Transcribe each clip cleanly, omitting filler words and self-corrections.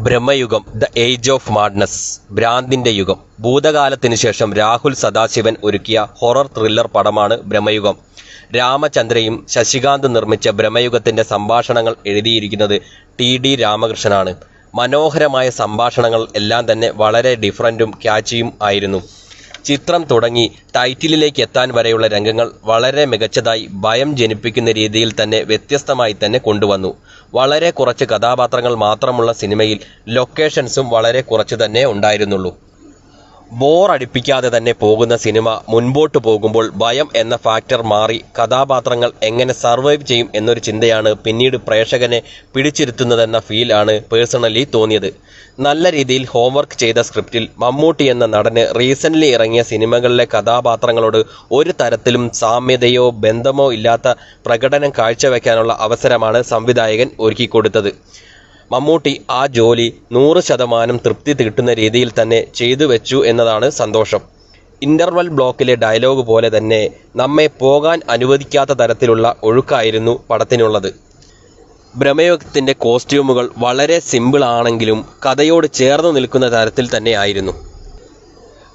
Bramayugam, the age of madness, ഭ്രാന്തിന്റെ യുഗം. ഭൂതകാലത്തിനു ശേഷം രാഹുൽ സദാശിവൻ ഒരുക്കിയ ഹൊറർ ത്രില്ലർ പടമാണ് ബ്രഹ്മയുഗം. രാമചന്ദ്രയും ശശികാന്ത് നിർമ്മിച്ച ബ്രഹ്മയുഗത്തിന്റെ സംഭാഷണങ്ങൾ എഴുതിയിരിക്കുന്നത് ടി രാമകൃഷ്ണനാണ്. മനോഹരമായ സംഭാഷണങ്ങൾ എല്ലാം തന്നെ വളരെ ഡിഫറൻറ്റും ക്യാച്ചിയും ആയിരുന്നു. ചിത്രം തുടങ്ങി ടൈറ്റിലിലേക്ക് എത്താൻ വരെയുള്ള രംഗങ്ങൾ വളരെ മികച്ചതായി ഭയം ജനിപ്പിക്കുന്ന രീതിയിൽ തന്നെ വ്യത്യസ്തമായി തന്നെ കൊണ്ടുവന്നു. വളരെ കുറച്ച് കഥാപാത്രങ്ങൾ മാത്രമുള്ള സിനിമയിൽ ലൊക്കേഷൻസും വളരെ കുറച്ച് തന്നെ ഉണ്ടായിരുന്നുള്ളൂ. ബോറടിപ്പിക്കാതെ തന്നെ പോകുന്ന സിനിമ മുൻപോട്ട് പോകുമ്പോൾ ഭയം എന്ന ഫാക്ടർ മാറി കഥാപാത്രങ്ങൾ എങ്ങനെ സർവൈവ് ചെയ്യും എന്നൊരു ചിന്തയാണ് പിന്നീട് പ്രേക്ഷകനെ പിടിച്ചിരുത്തുന്നതെന്ന ഫീൽ ആണ് പേഴ്സണലി തോന്നിയത്. നല്ല രീതിയിൽ ഹോംവർക്ക് ചെയ്ത സ്ക്രിപ്റ്റിൽ മമ്മൂട്ടി എന്ന നടന് റീസെൻ്റ്ലി ഇറങ്ങിയ സിനിമകളിലെ കഥാപാത്രങ്ങളോട് ഒരു തരത്തിലും സാമ്യതയോ ബന്ധമോ ഇല്ലാത്ത പ്രകടനം കാഴ്ചവെക്കാനുള്ള അവസരമാണ് സംവിധായകൻ ഒരുക്കിക്കൊടുത്തത്. മമ്മൂട്ടി ആ ജോലി 100% തൃപ്തി കിട്ടുന്ന രീതിയിൽ തന്നെ ചെയ്തു വെച്ചു എന്നതാണ് സന്തോഷം. ഇന്റർവൽ ബ്ലോക്കിലെ ഡയലോഗ് പോലെ തന്നെ നമ്മെ പോകാൻ അനുവദിക്കാത്ത തരത്തിലുള്ള ഒഴുക്കായിരുന്നു പടത്തിനുള്ളത്. ബ്രഹ്മയുഗത്തിന്റെ കോസ്റ്റ്യൂമുകൾ വളരെ സിമ്പിൾ ആണെങ്കിലും കഥയോട് ചേർന്ന് നിൽക്കുന്ന തരത്തിൽ തന്നെയായിരുന്നു.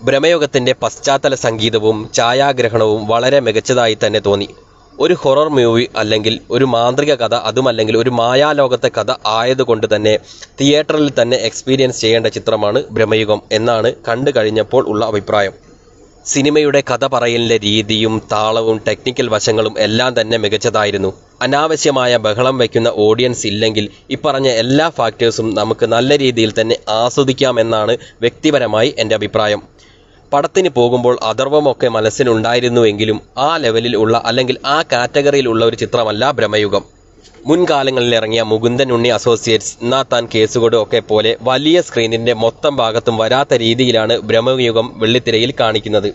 ബ്രഹ്മയുഗത്തിന്റെ പശ്ചാത്തല സംഗീതവും ഛായാഗ്രഹണവും വളരെ മികച്ചതായി തന്നെ തോന്നി. ഒരു ഹൊറർ മൂവി അല്ലെങ്കിൽ ഒരു മാന്ത്രിക കഥ, അതുമല്ലെങ്കിൽ ഒരു മായാലോകത്തെ കഥ ആയതുകൊണ്ട് തന്നെ തിയേറ്ററിൽ തന്നെ എക്സ്പീരിയൻസ് ചെയ്യേണ്ട ചിത്രമാണ് ബ്രഹ്മയുഗം എന്നാണ് കണ്ടു കഴിഞ്ഞപ്പോൾ ഉള്ള അഭിപ്രായം. സിനിമയുടെ കഥ പറയലിൻ്റെ രീതിയും താളവും ടെക്നിക്കൽ വശങ്ങളും എല്ലാം തന്നെ മികച്ചതായിരുന്നു. അനാവശ്യമായ ബഹളം വയ്ക്കുന്ന ഓഡിയൻസ് ഇല്ലെങ്കിൽ ഇപ്പറഞ്ഞ എല്ലാ ഫാക്ടേഴ്സും നമുക്ക് നല്ല രീതിയിൽ തന്നെ ആസ്വദിക്കാമെന്നാണ് വ്യക്തിപരമായി എൻ്റെ അഭിപ്രായം. പടത്തിന് പോകുമ്പോൾ അഥർവമൊക്കെ മനസ്സിലുണ്ടായിരുന്നുവെങ്കിലും ആ ലെവലിൽ ഉള്ള അല്ലെങ്കിൽ ആ കാറ്റഗറിയിൽ ഉള്ള ഒരു ചിത്രമല്ല ബ്രഹ്മയുഗം. മുൻകാലങ്ങളിൽ ഇറങ്ങിയ മുകുന്ദൻ ഉണ്ണി അസോസിയേറ്റ്സ്, നാത്താൻ കേസുകോട് ഒക്കെ പോലെ വലിയ സ്ക്രീനിന്റെ മൊത്തം ഭാഗത്തും വരാത്ത രീതിയിലാണ് ബ്രഹ്മയുഗം വെള്ളിത്തിരയിൽ കാണിക്കുന്നത്.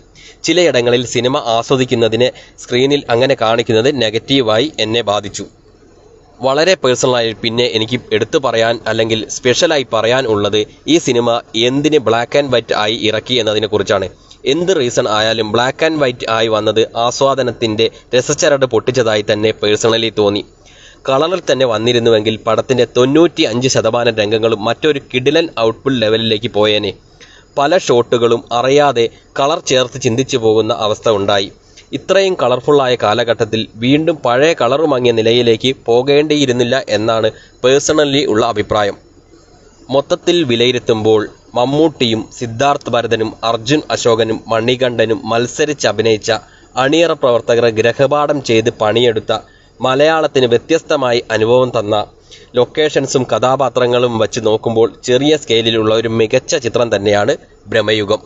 ചിലയിടങ്ങളിൽ സിനിമ ആസ്വദിക്കുന്നതിനെ സ്ക്രീനിൽ അങ്ങനെ കാണിക്കുന്നത് നെഗറ്റീവായി എന്നെ ബാധിച്ചു. വളരെ പേഴ്സണലായി പിന്നെ എനിക്ക് എടുത്തു പറയാൻ അല്ലെങ്കിൽ സ്പെഷ്യലായി പറയാൻ ഉള്ളത് ഈ സിനിമ എന്തിന് ബ്ലാക്ക് ആൻഡ് വൈറ്റ് ആയി ഇറക്കി എന്നതിനെ കുറിച്ചാണ്. എന്ത് റീസൺ ആയാലും ബ്ലാക്ക് ആൻഡ് വൈറ്റ് ആയി വന്നത് ആസ്വാദനത്തിന്റെ രസച്ചരട് പൊട്ടിച്ചതായി തന്നെ പേഴ്സണലി തോന്നി. കളറിൽ തന്നെ വന്നിരുന്നുവെങ്കിൽ പടത്തിന്റെ 95% രംഗങ്ങളും മറ്റൊരു കിടിലൻ ഔട്ട്പുട്ട് ലെവലിലേക്ക് പോയേനെ. പല ഷോട്ടുകളും അറിയാതെ കളർ ചേർത്ത് ചിന്തിച്ചു പോകുന്ന അവസ്ഥ ഉണ്ടായി. ഇത്രയും കളർഫുള്ളായ കാലഘട്ടത്തിൽ വീണ്ടും പഴയ കളറ് മങ്ങിയ നിലയിലേക്ക് പോകേണ്ടിയിരുന്നില്ല എന്നാണ് പേഴ്സണലി ഉള്ള അഭിപ്രായം. മൊത്തത്തിൽ വിലയിരുത്തുമ്പോൾ മമ്മൂട്ടിയും സിദ്ധാർത്ഥ് ഭരതനും അർജുൻ അശോകനും മണികണ്ഠനും മത്സരിച്ച് അഭിനയിച്ച അണിയറ പ്രവർത്തകർ ഗ്രഹപാഠം ചെയ്ത് പണിയെടുത്ത മലയാളത്തിന് വ്യത്യസ്തമായി അനുഭവം തന്ന ലൊക്കേഷൻസും കഥാപാത്രങ്ങളും വച്ച് നോക്കുമ്പോൾ ചെറിയ സ്കെയിലിലുള്ള ഒരു മികച്ച ചിത്രം തന്നെയാണ് ബ്രഹ്മയുഗം.